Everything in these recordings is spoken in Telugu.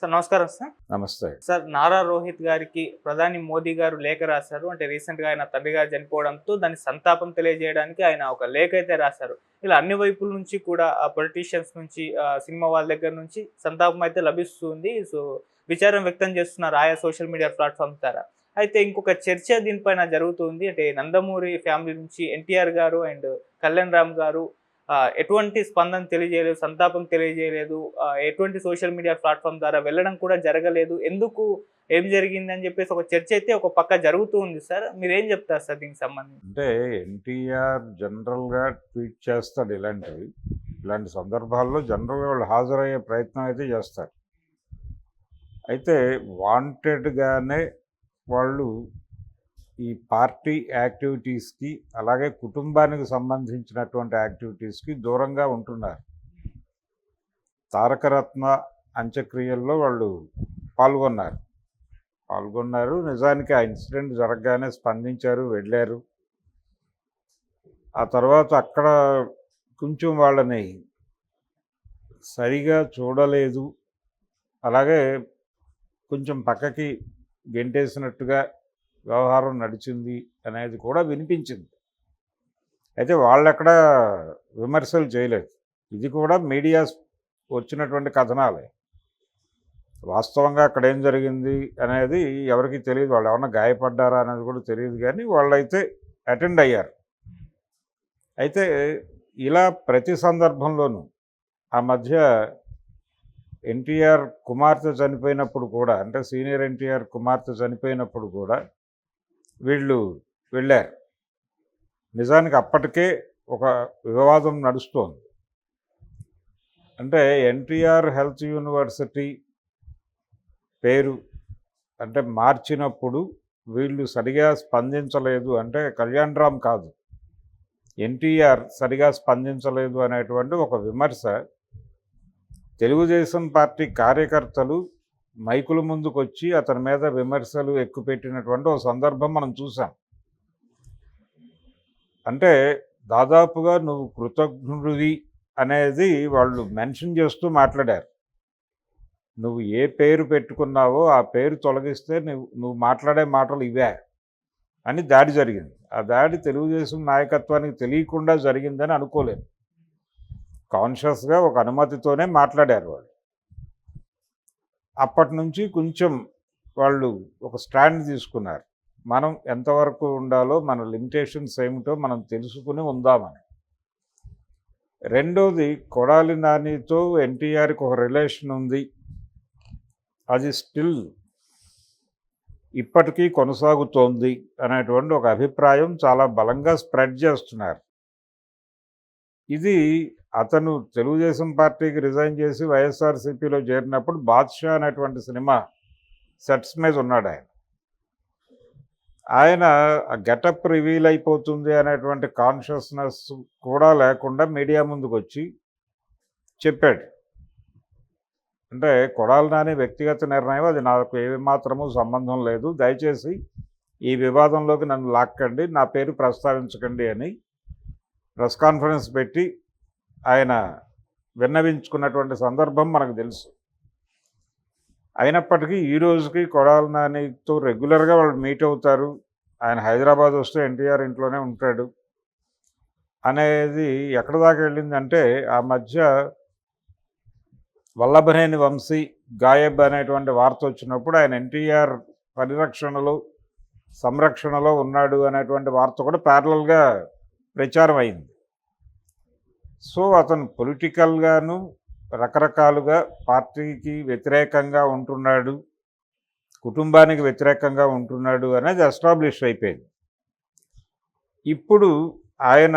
సార్ నమస్కారం సార్. నమస్తే. సార్ నారా రోహిత్ గారికి ప్రధాని మోదీ గారు లేఖ రాశారు. అంటే రీసెంట్‌గా ఆయన తండ్రి గారు చనిపోవడంతో దాని సంతాపం తెలియజేయడానికి ఆయన ఒక లేఖ అయితే రాశారు. ఇలా అన్ని వైపుల నుంచి కూడా పొలిటీషియన్స్ నుంచి సినిమా వాళ్ళ దగ్గర నుంచి సంతాపం అయితే లభిస్తుంది. సో, విచారం వ్యక్తం చేస్తున్నారు ఆయా సోషల్ మీడియా ప్లాట్‌ఫార్మ్స్ ద్వారా. అయితే ఇంకొక చర్చ దీనిపైన జరుగుతుంది. అంటే నందమూరి ఫ్యామిలీ నుంచి ఎన్టీఆర్ గారు అండ్ కళ్యాణ్ రామ్ గారు ఎటువంటి స్పందన తెలియజేయలేదు, సంతాపం తెలియజేయలేదు. ఎటువంటి సోషల్ మీడియా ప్లాట్‌ఫార్మ్ ద్వారా వెళ్ళడం కూడా జరగలేదు. ఎందుకు? ఏం జరిగిందని చెప్పేసి ఒక చర్చ అయితే ఒక పక్క జరుగుతూ ఉంది సార్. మీరేం చెప్తారు సార్ దీనికి సంబంధించి? అంటే ఎన్టీఆర్ జనరల్‌గా ట్వీట్ చేస్తాడు ఇలాంటివి. ఇలాంటి సందర్భాల్లో జనరల్‌గా వాళ్ళు హాజరయ్యే ప్రయత్నం అయితే చేస్తారు. అయితే వాంటెడ్‌గానే వాళ్ళు ఈ పార్టీ యాక్టివిటీస్‌కి, అలాగే కుటుంబానికి సంబంధించినటువంటి యాక్టివిటీస్‌కి దూరంగా ఉంటున్నారు. తారకరత్న అంత్యక్రియల్లో వాళ్ళు పాల్గొన్నారు. నిజానికి ఆ ఇన్సిడెంట్ జరగగానే స్పందించారు, వెళ్ళారు. ఆ తర్వాత అక్కడ కొంచెం వాళ్ళని సరిగా చూడలేదు. అలాగే కొంచెం పక్కకి గెంటేసినట్టుగా వ్యవహారం నడిచింది అనేది కూడా వినిపించింది. అయితే వాళ్ళెక్కడ విమర్శలు చేయలేదు. ఇది కూడా మీడియా వచ్చినటువంటి కథనాలే. వాస్తవంగా అక్కడ ఏం జరిగింది అనేది ఎవరికీ తెలియదు. వాళ్ళు ఏమన్నా గాయపడ్డారా అనేది కూడా తెలియదు, కానీ వాళ్ళైతే అటెండ్ అయ్యారు. అయితే ఇలా ప్రతి సందర్భంలోనూ ఆ మధ్య ఎన్టీఆర్ కుమార్తె చనిపోయినప్పుడు కూడా, అంటే సీనియర్ ఎన్టీఆర్ కుమార్తె చనిపోయినప్పుడు కూడా వీళ్ళు వెళ్ళారు. నిజానికి అప్పటికే ఒక వివాదం నడుస్తోంది. అంటే ఎన్టీఆర్ హెల్త్ యూనివర్సిటీ పేరు అంటే మార్చినప్పుడు వీళ్ళు సరిగా స్పందించలేదు, అంటే కళ్యాణ్ రామ్ కాదు, ఎన్టీఆర్ సరిగా స్పందించలేదు అనేటువంటి ఒక విమర్శ తెలుగుదేశం పార్టీ కార్యకర్తలు మైకుల ముందుకొచ్చి అతని మీద విమర్శలు ఎక్కుపెట్టినటువంటి ఒక సందర్భం మనం చూసాం. అంటే దాదాపుగా నువ్వు కృతజ్ఞుడివి అనేది వాళ్ళు మెన్షన్ చేస్తూ మాట్లాడారు. నువ్వు ఏ పేరు పెట్టుకున్నావో ఆ పేరు తొలగిస్తే నువ్వు మాట్లాడే మాటలు ఇవే అని దాడి జరిగింది. ఆ దాడి తెలుగుదేశం నాయకత్వానికి తెలియకుండా జరిగిందని అనుకోలేదు. కాన్షియస్గా ఒక అనుమతితోనే మాట్లాడారు వాళ్ళు. అప్పటి నుంచి కొంచెం వాళ్ళు ఒక స్టాండ్ తీసుకున్నారు. మనం ఎంతవరకు ఉండాలో, మన లిమిటేషన్స్ ఏమిటో మనం తెలుసుకుని ఉందామని. రెండోది, కొడాలి నానితో ఎన్టీఆర్కి ఒక రిలేషన్ ఉంది, అది స్టిల్ ఇప్పటికీ కొనసాగుతోంది అనేటువంటి ఒక అభిప్రాయం చాలా బలంగా స్ప్రెడ్ చేస్తున్నారు. ఇది అతను తెలుగుదేశం పార్టీకి రిజైన్ చేసి వైఎస్ఆర్సీపీలో చేరినప్పుడు బాద్షా అనేటువంటి సినిమా సెట్స్ మీద ఉన్నాడు ఆయన. ఆయన గెటప్ రివీల్ అయిపోతుంది అనేటువంటి కాన్షియస్నెస్ కూడా లేకుండా మీడియా ముందుకు వచ్చి చెప్పాడు. అంటే కొడాలి నాని వ్యక్తిగత నిర్ణయం, అది నాకు ఏమాత్రమూ సంబంధం లేదు, దయచేసి ఈ వివాదంలోకి నన్ను లాక్కండి, నా పేరు ప్రస్తావించకండి అని ప్రెస్ కాన్ఫరెన్స్ పెట్టి ఆయన విన్నవించుకున్నటువంటి సందర్భం మనకు తెలుసు. అయినప్పటికీ ఈ రోజుకి కొడాలి నానితో రెగ్యులర్గా వాళ్ళు మీట్ అవుతారు. ఆయన హైదరాబాద్ వస్తే ఎన్టీఆర్ ఇంట్లోనే ఉంటాడు అనేది ఎక్కడ దాకా వెళ్ళిందంటే, ఆ మధ్య వల్లభనేని వంశీ గాయబ్ అనేటువంటి వార్త వచ్చినప్పుడు ఆయన ఎన్టీఆర్ పరిరక్షణలో, సంరక్షణలో ఉన్నాడు అనేటువంటి వార్త కూడా ప్యారలల్గా ప్రచారం అయింది. సో అతను పొలిటికల్గాను రకరకాలుగా పార్టీకి వ్యతిరేకంగా ఉంటున్నాడు, కుటుంబానికి వ్యతిరేకంగా ఉంటున్నాడు అనేది ఎస్టాబ్లిష్ అయిపోయింది. ఇప్పుడు ఆయన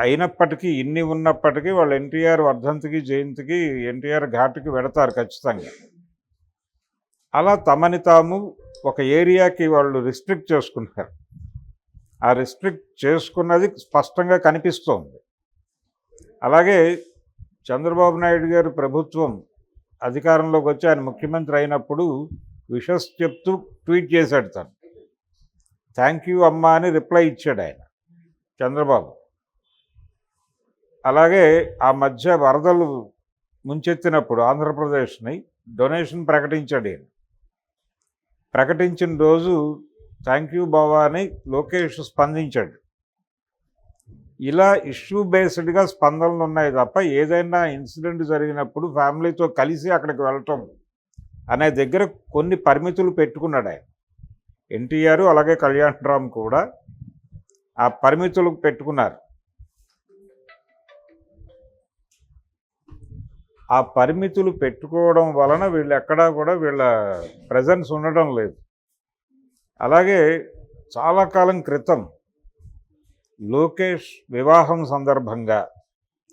అయినప్పటికీ, ఇన్ని ఉన్నప్పటికీ వాళ్ళు ఎన్టీఆర్ వర్ధంతికి, జయంతికి ఎన్టీఆర్ ఘాటుకి వెడతారు ఖచ్చితంగా. అలా తమని తాము ఒక ఏరియాకి వాళ్ళు రిస్ట్రిక్ట్ చేసుకున్నారు. ఆ రిస్ట్రిక్ట్ చేసుకున్నది స్పష్టంగా కనిపిస్తోంది. అలాగే చంద్రబాబు నాయుడు గారు ప్రభుత్వం అధికారంలోకి వచ్చి ఆయన ముఖ్యమంత్రి అయినప్పుడు విషస్ చెప్తూ ట్వీట్ చేశాడు. తను థ్యాంక్ యూ అమ్మా అని రిప్లై ఇచ్చాడు ఆయన చంద్రబాబు. అలాగే ఆ మధ్య వరదలు ముంచెత్తినప్పుడు ఆంధ్రప్రదేశ్ని డొనేషన్ ప్రకటించాడు ఈయన. ప్రకటించిన రోజు థ్యాంక్ యూ బావా అని లోకేష్ స్పందించాడు. ఇలా ఇష్యూ బేస్డ్గా స్పందనలు ఉన్నాయి తప్ప ఏదైనా ఇన్సిడెంట్ జరిగినప్పుడు ఫ్యామిలీతో కలిసి అక్కడికి వెళ్ళటం అనే దగ్గర కొన్ని పరిమితులు పెట్టుకున్నాడు ఆయన. ఎన్టీఆర్ అలాగే కళ్యాణ్ రామ్ కూడా ఆ పరిమితులు పెట్టుకున్నారు. ఆ పరిమితులు పెట్టుకోవడం వలన వీళ్ళు ఎక్కడా కూడా వీళ్ళ ప్రెజెన్స్ ఉండడం లేదు. అలాగే చాలా కాలం క్రితం లోకేష్ వివాహం సందర్భంగా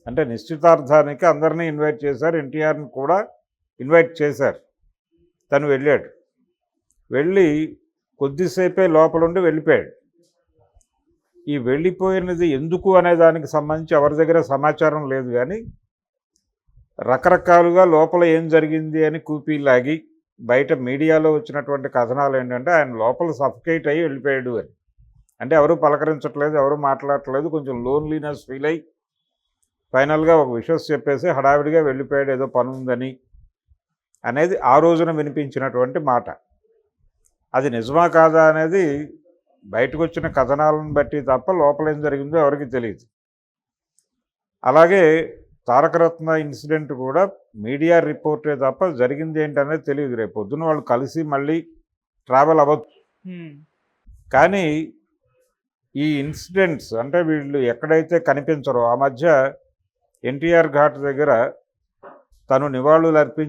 అంటే నిశ్చితార్థానికి అందరినీ ఇన్వైట్ చేశారు, ఎన్టీఆర్ని కూడా ఇన్వైట్ చేశారు. తను వెళ్ళాడు. వెళ్ళి కొద్దిసేపే లోపలుండి వెళ్ళిపోయాడు. ఈ వెళ్ళిపోయినది ఎందుకు అనే దానికి సంబంధించి ఎవరి దగ్గర సమాచారం లేదు, కానీ రకరకాలుగా లోపల ఏం జరిగింది అని కూపీలాగి బయట మీడియాలో వచ్చినటువంటి కథనాలు ఏంటంటే ఆయన లోపల సఫకేట్ అయ్యి వెళ్ళిపోయాడు అని. అంటే ఎవరు పలకరించట్లేదు, ఎవరు మాట్లాడట్లేదు, కొంచెం లోన్లీనెస్ ఫీల్ అయ్యి ఫైనల్గా ఒక విషయం చెప్పేసి హడావిడిగా వెళ్ళిపోయాడు, ఏదో పని ఉందని అనేది ఆ రోజున వినిపించినటువంటి మాట. అది నిజమా కాదా అనేది బయటకు వచ్చిన కథనాలను బట్టి తప్ప లోపల ఏం జరిగిందో ఎవరికి తెలియదు. అలాగే తారకరత్న ఇన్సిడెంట్ కూడా మీడియా రిపోర్టే తప్ప జరిగింది ఏంటనేది తెలియదు. రేపు పొద్దున వాళ్ళు కలిసి మళ్ళీ ట్రావెల్ అవ్వచ్చు. కానీ ఈ ఇన్సిడెంట్స్ అంటే వీళ్ళు ఎక్కడైతే కనిపించరో ఆ మధ్య ఎన్టీఆర్ ఘాట్ దగ్గర తను నివాళులు అర్పించి